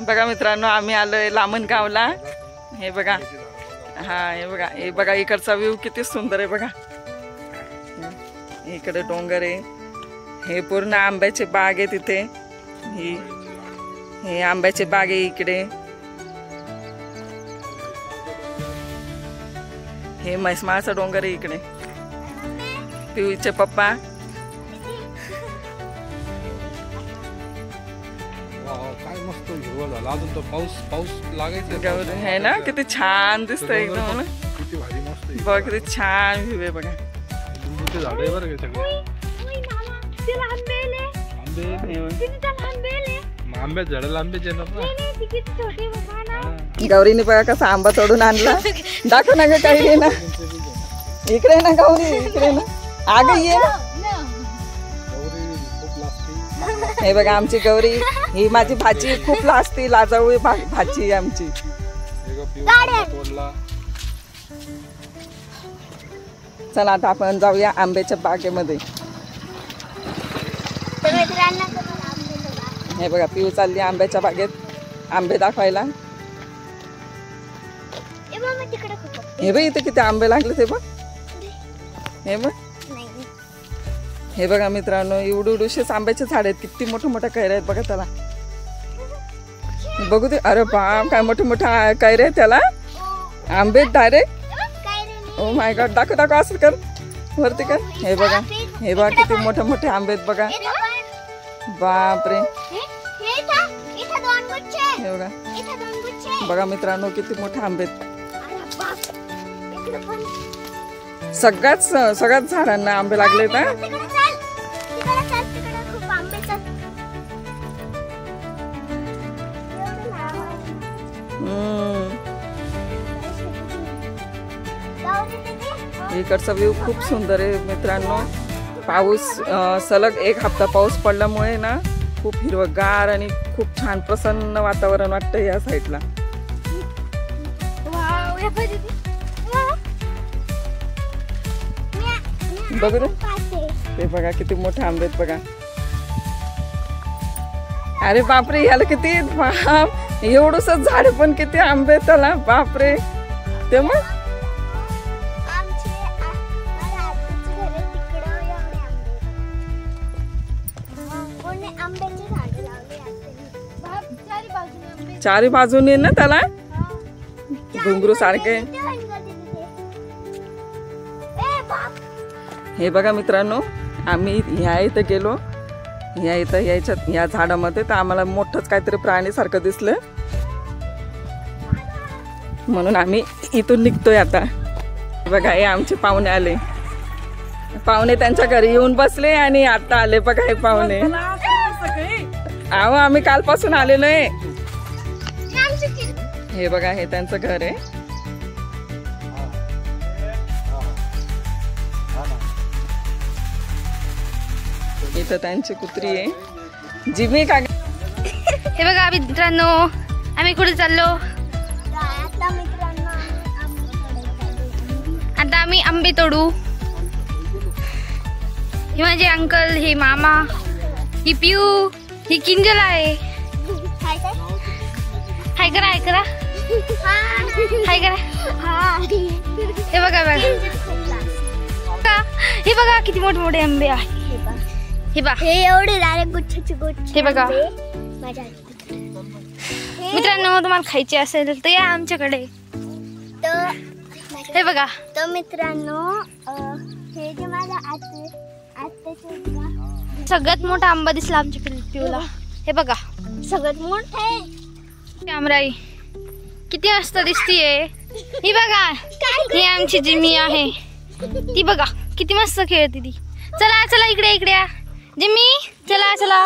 बघा मित्रांनो, आम्ही आलोय लामणगावला. हे बघा, हा हे बघा इकडचा व्ह्यू किती सुंदर आहे बघा. इकडे डोंगर आहे, हे पूर्ण आंब्याची बाग आहे तिथे. हे आंब्याची बाग आहे इकडे. हे म्हैसमाळचा डोंगर आहे इकडे. पिऊचे पप्पा. काय मस्त हिरवळ झाला. अजून तो पाऊस लागायचा है ना. किती छान दिसतंय एकदम. किती भारी मस्त बघ किती छान व्ह्यू आहे बघा. लिंबूचे झाड आहे बरं का सगळे. आंब्यात झाडाला आंब्याचे येणार ना. गौरीने बघा कसा आंबा तोडून आणला. दाखव ना ग काही ना. इकडे ना गौरी, इकडे ना. आग ये ना. हे बघा आमची गौरी. ही माझी भाची खूप लाजती. लाजाळू भाची आमची. चला आता आपण जाऊया आंब्याच्या बागेमध्ये. हे बघा पिऊ चालली आंब्याच्या बागेत आंबे दाखवायला. हे बघ इथे किती आंबे लागले ते बघ. हे बघ, हे बघा मित्रांनो, एवढेशेच आंब्याचे झाड आहेत. किती मोठे मोठे कैरे आहेत बघा त्याला. बघू ते. अरे बाप, काय मोठे मोठे कैरे आहेत त्याला. आंबे डायरेक्ट. Oh my God. दाखव असं कर, वरती कर. हे बघा किती मोठे मोठे आंबे आहेत बघा. बापरे. हे बघा मित्रांनो किती मोठे आंबे आहेत. सगळ्याच झाडांना आंबे लागले ना. इकडचा व्ह्यू खूप सुंदर आहे मित्रांनो. पाऊस सलग 1 हप्ता पाऊस पडल्यामुळे ना खूप हिरवगार आणि खूप छान प्रसन्न वातावरण वाटतं या साईडला. बघू रे. ते बघा किती मोठे आंबे आहेत बघा. अरे बापरे, याला किती बाप, एवढंच झाड पण किती आंबे त्याला. बापरे. ते मग चारी बाजूने ना त्याला घुंगरू सारखे. हे बघा मित्रांनो, आम्ही ह्या इथं गेलो. या झाडामध्ये तर आम्हाला मोठंच काहीतरी प्राणी सारखं दिसलं, म्हणून आम्ही इथून निघतोय आता. बघा हे आमचे पाहुणे आले. पाहुणे त्यांच्या घरी येऊन बसले आणि आता आले बघा हे पाहुणे. अहो आम्ही कालपासून आलेलो आहे. हे बघा हे त्यांचं घर आहे. इथं त्यांची कुत्री आहे जिमी. का हे बघा मित्रांनो, आम्ही कुठे चाललो. आता आम्ही आंबे तोडू. हे माझे अंकल, हे मामा, ही पिऊ, ही किंजल आहे. हाय करा, हाय करा, हाय करा. हे बघा हे बघा किती मोठे मोठे आंबे आहे. हे बघा हे एवढे डायरेक्ट गुच्छाचे गुच्छ. हे बघा मित्रांनो, तुम्हाला खायचे असेल तर या आमच्याकडे. हे बघा तर मित्रांनो, हे जे माझा सगळ्यात मोठा आंबा दिसला आमच्याकडे पिऊला. हे बघा सगळ्यात मोठे कॅमेराई किती मस्त दिसतीये. ही बघा ही आमची जिम्मी आहे. ती बघा किती मस्त खेळते ती. चला चला इकडे इकडे जिम्मी, चला चला.